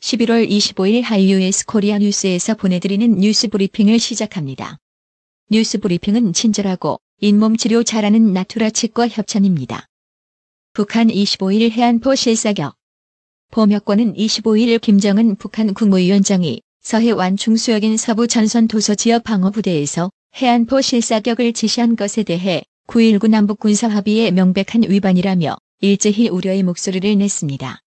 11월 25일 하이유에스 코리아 뉴스에서 보내드리는 뉴스 브리핑을 시작합니다. 뉴스 브리핑은 친절하고 잇몸 치료 잘하는 나투라 치과 협찬입니다. 북한 25일 해안포 실사격. 포여권은 25일 김정은 북한 국무위원장이 서해 완충수역인 서부 전선 도서 지역 방어부대에서 해안포 실사격을 지시한 것에 대해 9.19 남북 군사합의의 명백한 위반이라며 일제히 우려의 목소리를 냈습니다.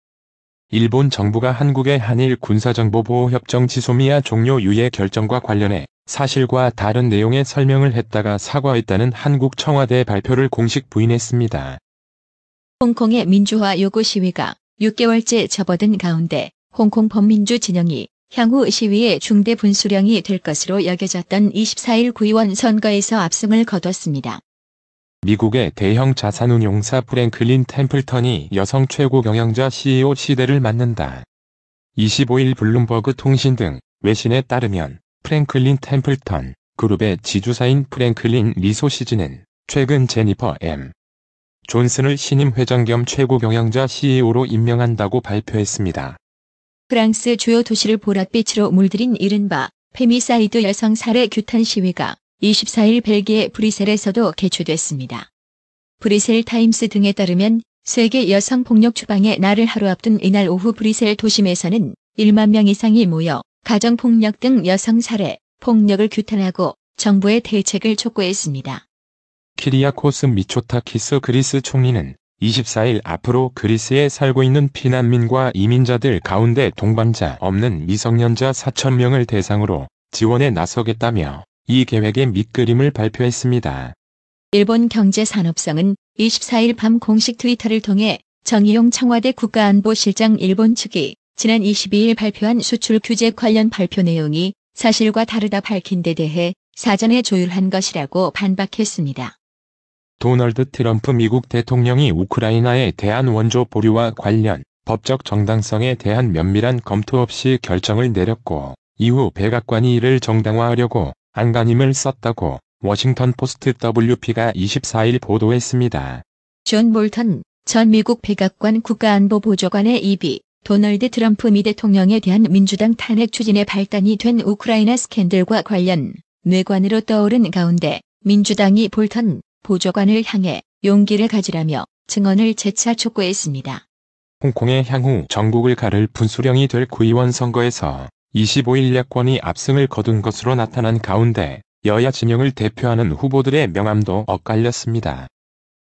일본 정부가 한국의 한일 군사정보보호협정 지소미아 종료 유예 결정과 관련해 사실과 다른 내용의 설명을 했다가 사과했다는 한국 청와대 발표를 공식 부인했습니다. 홍콩의 민주화 요구 시위가 6개월째 접어든 가운데 홍콩 범민주 진영이 향후 시위의 중대 분수령이 될 것으로 여겨졌던 24일 구의원 선거에서 압승을 거뒀습니다. 미국의 대형 자산운용사 프랭클린 템플턴이 여성 최고 경영자 CEO 시대를 맞는다. 25일 블룸버그 통신 등 외신에 따르면 프랭클린 템플턴 그룹의 지주사인 프랭클린 리소시즈는 최근 제니퍼 M. 존슨을 신임 회장 겸 최고 경영자 CEO로 임명한다고 발표했습니다. 프랑스 주요 도시를 보랏빛으로 물들인 이른바 페미사이드 여성 살해 규탄 시위가 24일 벨기에 브뤼셀에서도 개최됐습니다. 브뤼셀 타임스 등에 따르면 세계 여성 폭력 추방의 날을 하루 앞둔 이날 오후 브뤼셀 도심에서는 1만 명 이상이 모여 가정폭력 등 여성 살해, 폭력을 규탄하고 정부의 대책을 촉구했습니다. 키리아코스 미초타키스 그리스 총리는 24일 앞으로 그리스에 살고 있는 피난민과 이민자들 가운데 동반자 없는 미성년자 4,000명을 대상으로 지원에 나서겠다며 이 계획의 밑그림을 발표했습니다. 일본 경제산업성은 24일 밤 공식 트위터를 통해 정의용 청와대 국가안보실장 일본 측이 지난 22일 발표한 수출 규제 관련 발표 내용이 사실과 다르다 밝힌 데 대해 사전에 조율한 것이라고 반박했습니다. 도널드 트럼프 미국 대통령이 우크라이나에 대한 원조 보류와 관련 법적 정당성에 대한 면밀한 검토 없이 결정을 내렸고 이후 백악관이 이를 정당화하려고 안간힘을 썼다고 워싱턴 포스트 WP가 24일 보도했습니다. 존 볼턴 전 미국 백악관 국가안보보좌관의 입이 도널드 트럼프 미 대통령에 대한 민주당 탄핵 추진에 발단이 된 우크라이나 스캔들과 관련 뇌관으로 떠오른 가운데 민주당이 볼턴 보좌관을 향해 용기를 가지라며 증언을 재차 촉구했습니다. 홍콩의 향후 전국을 가를 분수령이 될 구의원 선거에서 25일 야권이 압승을 거둔 것으로 나타난 가운데 여야 진영을 대표하는 후보들의 명함도 엇갈렸습니다.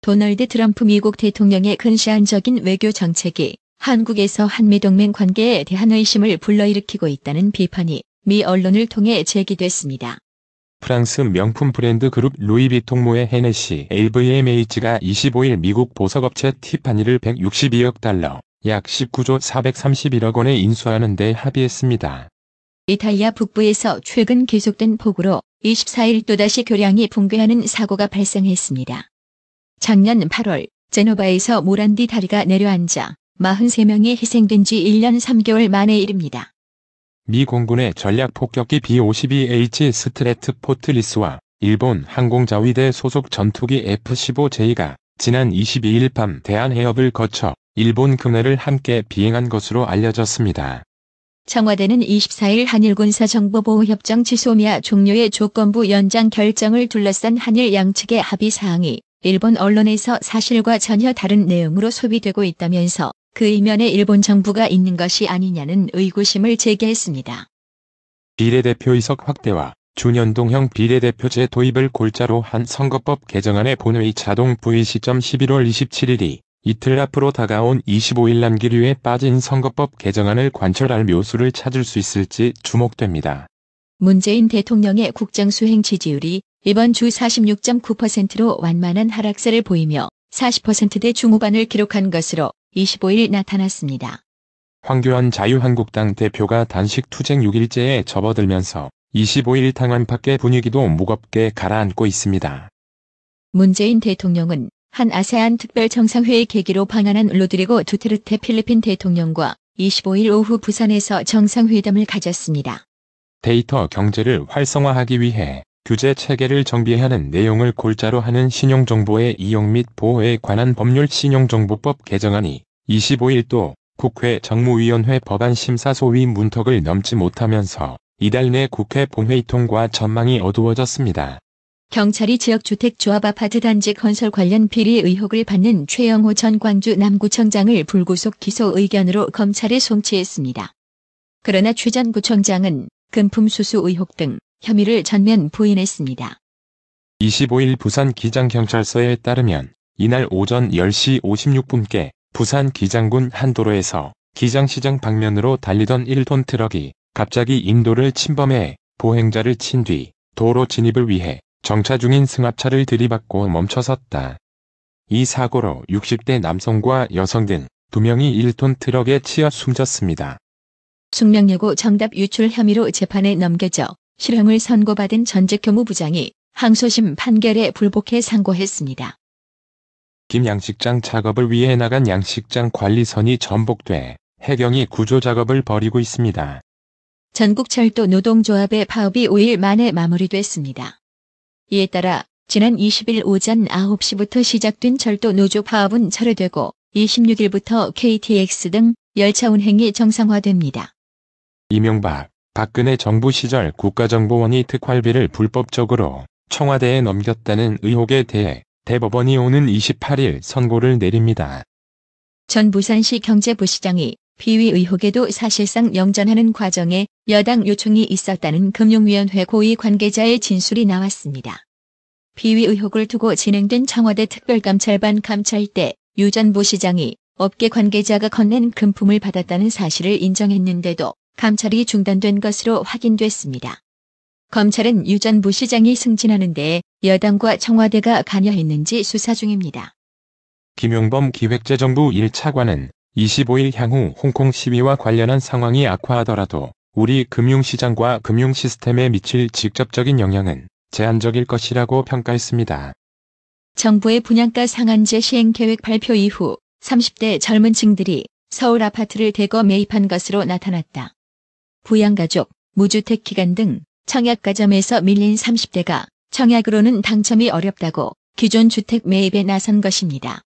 도널드 트럼프 미국 대통령의 근시안적인 외교 정책이 한국에서 한미동맹 관계에 대한 의심을 불러일으키고 있다는 비판이 미 언론을 통해 제기됐습니다. 프랑스 명품 브랜드 그룹 루이비통모의 헤네시 LVMH가 25일 미국 보석업체 티파니를 162억 달러, 약 19조 431억 원에 인수하는 데 합의했습니다. 이탈리아 북부에서 최근 계속된 폭우로 24일 또다시 교량이 붕괴하는 사고가 발생했습니다. 작년 8월 제노바에서 모란디 다리가 내려앉아 43명이 희생된 지 1년 3개월 만의 일입니다. 미 공군의 전략폭격기 B-52H 스트래트포트리스와 일본 항공자위대 소속 전투기 F-15J가 지난 22일 밤 대한해협을 거쳐 일본 근해를 함께 비행한 것으로 알려졌습니다. 청와대는 24일 한일군사정보보호협정 지소미아 종료의 조건부 연장 결정을 둘러싼 한일 양측의 합의사항이 일본 언론에서 사실과 전혀 다른 내용으로 소비되고 있다면서 그 이면에 일본 정부가 있는 것이 아니냐는 의구심을 제기했습니다. 비례대표의석 확대와 준연동형 비례대표제 도입을 골자로 한 선거법 개정안의 본회의 자동 부의 시점 11월 27일이 이틀 앞으로 다가온 25일 남기류에 빠진 선거법 개정안을 관철할 묘수를 찾을 수 있을지 주목됩니다. 문재인 대통령의 국정수행 지지율이 이번 주 46.9%로 완만한 하락세를 보이며 40%대 중후반을 기록한 것으로 25일 나타났습니다. 황교안 자유한국당 대표가 단식 투쟁 6일째에 접어들면서 25일 당원 밖의 분위기도 무겁게 가라앉고 있습니다. 문재인 대통령은 한 아세안 특별정상회의 계기로 방한한 로드리고 두테르테 필리핀 대통령과 25일 오후 부산에서 정상회담을 가졌습니다. 데이터 경제를 활성화하기 위해 규제 체계를 정비하는 내용을 골자로 하는 신용정보의 이용 및 보호에 관한 법률 신용정보법 개정안이 25일 또 국회 정무위원회 법안심사소위 문턱을 넘지 못하면서 이달 내 국회 본회의 통과 전망이 어두워졌습니다. 경찰이 지역주택조합 아파트 단지 건설 관련 비리 의혹을 받는 최영호 전 광주 남구청장을 불구속 기소 의견으로 검찰에 송치했습니다. 그러나 최 전 구청장은 금품 수수 의혹 등 혐의를 전면 부인했습니다. 25일 부산기장경찰서에 따르면 이날 오전 10시 56분께 부산 기장군 한 도로에서 기장시장 방면으로 달리던 1톤 트럭이 갑자기 인도를 침범해 보행자를 친 뒤 도로 진입을 위해 정차 중인 승합차를 들이받고 멈춰섰다. 이 사고로 60대 남성과 여성 등 2명이 1톤 트럭에 치여 숨졌습니다. 숙명여고 정답 유출 혐의로 재판에 넘겨져 실형을 선고받은 전직 교무부장이 항소심 판결에 불복해 상고했습니다. 김 양식장 작업을 위해 나간 양식장 관리선이 전복돼 해경이 구조 작업을 벌이고 있습니다. 전국철도 노동조합의 파업이 5일 만에 마무리됐습니다. 이에 따라 지난 20일 오전 9시부터 시작된 철도 노조 파업은 철회되고 26일부터 KTX 등 열차 운행이 정상화됩니다. 이명박, 박근혜 정부 시절 국가정보원이 특활비를 불법적으로 청와대에 넘겼다는 의혹에 대해 대법원이 오는 28일 선고를 내립니다. 전 부산시 경제부시장이 비위 의혹에도 사실상 영전하는 과정에 여당 요청이 있었다는 금융위원회 고위 관계자의 진술이 나왔습니다. 비위 의혹을 두고 진행된 청와대 특별감찰반 감찰 때 유 전 부시장이 업계 관계자가 건넨 금품을 받았다는 사실을 인정했는데도 감찰이 중단된 것으로 확인됐습니다. 검찰은 유 전 부시장이 승진하는 데 여당과 청와대가 관여했는지 수사 중입니다. 김용범 기획재정부 1차관은 25일 향후 홍콩 시위와 관련한 상황이 악화하더라도 우리 금융시장과 금융시스템에 미칠 직접적인 영향은 제한적일 것이라고 평가했습니다. 정부의 분양가 상한제 시행계획 발표 이후 30대 젊은 층들이 서울 아파트를 대거 매입한 것으로 나타났다. 부양가족, 무주택 기간 등 청약가점에서 밀린 30대가 청약으로는 당첨이 어렵다고 기존 주택 매입에 나선 것입니다.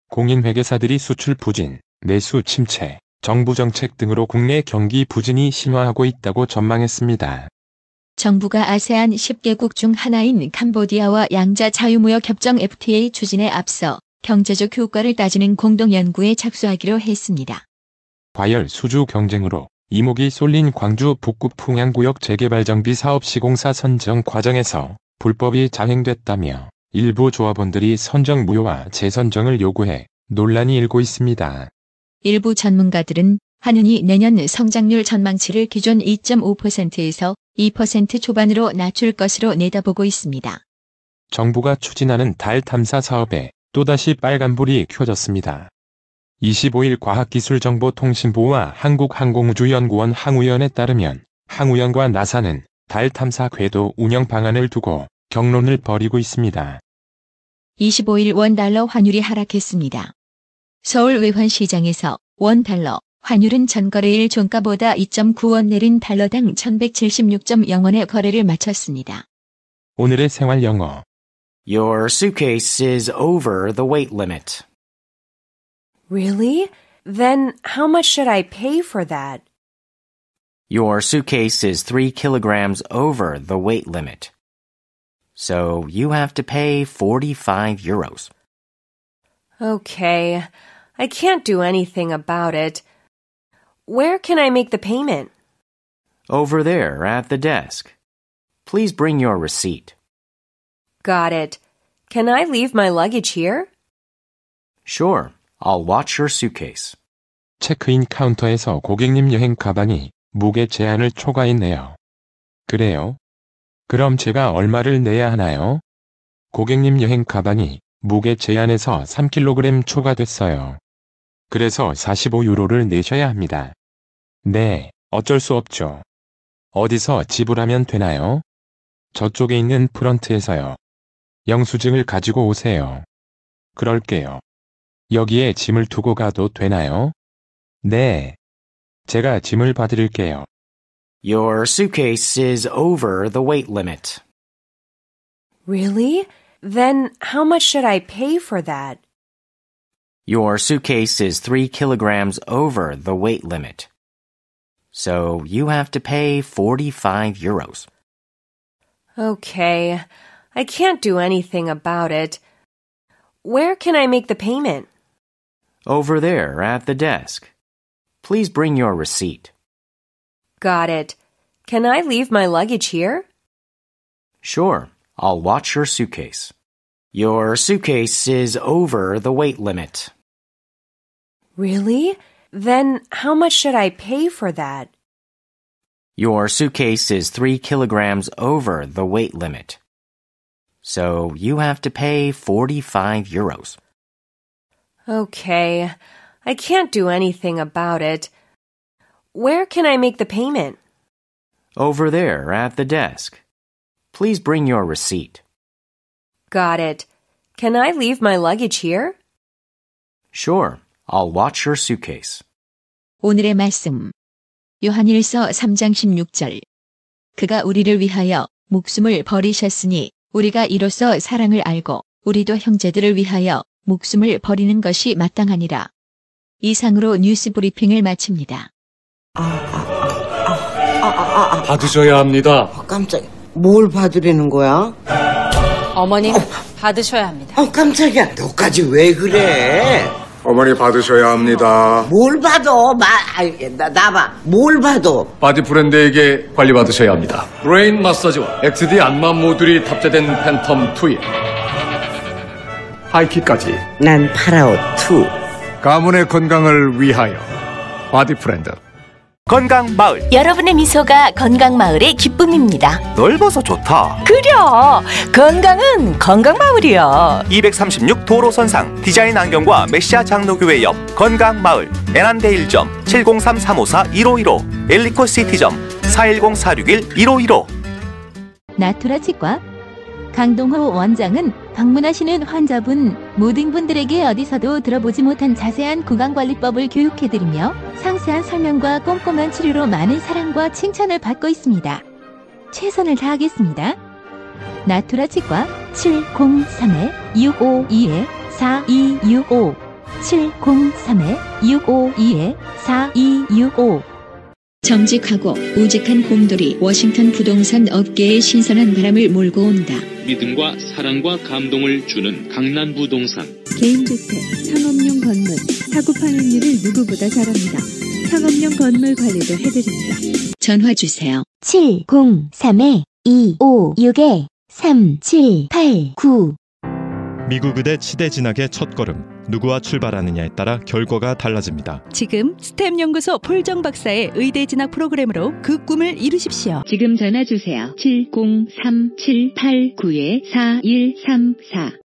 공인회계사들이 수출 부진, 내수 침체, 정부 정책 등으로 국내 경기 부진이 심화하고 있다고 전망했습니다. 정부가 아세안 10개국 중 하나인 캄보디아와 양자 자유무역 협정 FTA 추진에 앞서 경제적 효과를 따지는 공동연구에 착수하기로 했습니다. 과열 수주 경쟁으로 이목이 쏠린 광주 북구 풍양구역 재개발 정비 사업 시공사 선정 과정에서 불법이 자행됐다며 일부 조합원들이 선정 무효와 재선정을 요구해 논란이 일고 있습니다. 일부 전문가들은 한은이 내년 성장률 전망치를 기존 2.5%에서 2% 초반으로 낮출 것으로 내다보고 있습니다. 정부가 추진하는 달 탐사 사업에 또다시 빨간불이 켜졌습니다. 25일 과학기술정보통신부와 한국항공우주연구원 항우연에 따르면 항우연과 나사는 달 탐사 궤도 운영 방안을 두고 격론을 벌이고 있습니다. 25일 원달러 환율이 하락했습니다. 서울 외환시장에서 원달러 환율은 전거래일 종가보다 2.9원 내린 달러당 1176.0원의 거래를 마쳤습니다. 오늘의 생활영어. Your suitcase is over the weight limit. Really? Then how much should I pay for that? Your suitcase is 3 kilograms over the weight limit. So you have to pay 45 euros. Okay, I can't do anything about it. Where can I make the payment? Over there at the desk. Please bring your receipt. Got it. Can I leave my luggage here? Sure, I'll watch your suitcase. 체크인 카운터에서 고객님 여행 가방이 무게 제한을 초과했네요. 그래요? 그럼 제가 얼마를 내야 하나요? 고객님 여행 가방이 무게 제한에서 3kg 초과됐어요. 그래서 45유로를 내셔야 합니다. 네, 어쩔 수 없죠. 어디서 지불하면 되나요? 저쪽에 있는 프런트에서요. 영수증을 가지고 오세요. 그럴게요. 여기에 짐을 두고 가도 되나요? 네. 제가 짐을 봐드릴게요. Your suitcase is over the weight limit. Really? Then how much should I pay for that? Your suitcase is 3 kilograms over the weight limit. So you have to pay 45 euros. Okay, I can't do anything about it. Where can I make the payment? Over there at the desk. Please bring your receipt. Got it. Can I leave my luggage here? Sure, I'll watch your suitcase. Your suitcase is over the weight limit. Really? Then how much should I pay for that? Your suitcase is 3 kilograms over the weight limit. So you have to pay 45 euros. Okay, I can't do anything about it. Where can I make the payment? Over there at the desk. Please bring your receipt. Got it. Can I leave my luggage here? Sure, I'll watch your suitcase. 오늘의 말씀. 요한일서 3장 16절. 그가 우리를 위하여 목숨을 버리셨으니 우리가 이로써 사랑을 알고 우리도 형제들을 위하여 목숨을 버리는 것이 마땅하니라. 이상으로 뉴스 브리핑을 마칩니다. 받으셔야 합니다. 깜짝이야. 뭘 받으려는 거야? 어머님, 받으셔야 합니다. 깜짝이야. 너까지 왜 그래? 어머니 받으셔야 합니다. 뭘 받아? 나봐. 뭘 받아? 바디 브랜드에게 관리받으셔야 합니다. 브레인 마사지와 XD 안마 모듈이 탑재된 팬텀 2에 하이킥까지 난 파라오 2. 가문의 건강을 위하여 바디 브랜드. 건강마을. 여러분의 미소가 건강마을의 기쁨입니다. 넓어서 좋다. 그려! 건강은 건강마을이요. 236 도로선상 디자인 안경과 메시아 장로교회 옆 건강마을. 애난데일점 703-354-1515 엘리코시티점 410-461-1515. 나투라 치과 강동호 원장은 방문하시는 환자분 모든 분들에게 어디서도 들어보지 못한 자세한 구강관리법을 교육해드리며 상세한 설명과 꼼꼼한 치료로 많은 사랑과 칭찬을 받고 있습니다. 최선을 다하겠습니다. 나투라 치과 703-652-4265 703-652-4265 정직하고 우직한 곰돌이 워싱턴 부동산 업계에 신선한 바람을 몰고 온다. 믿음과 사랑과 감동을 주는 강남 부동산. 개인주택, 상업용 건물, 사고 판매율을 누구보다 잘합니다. 상업용 건물 관리도 해드립니다. 전화 주세요. 703-256-3789 미국 의대 치대 진학의 첫걸음. 누구와 출발하느냐에 따라 결과가 달라집니다. 지금 스템 연구소 폴정 박사의 의대 진학 프로그램으로 그 꿈을 이루십시오. 지금 전화 주세요. 703-789-4134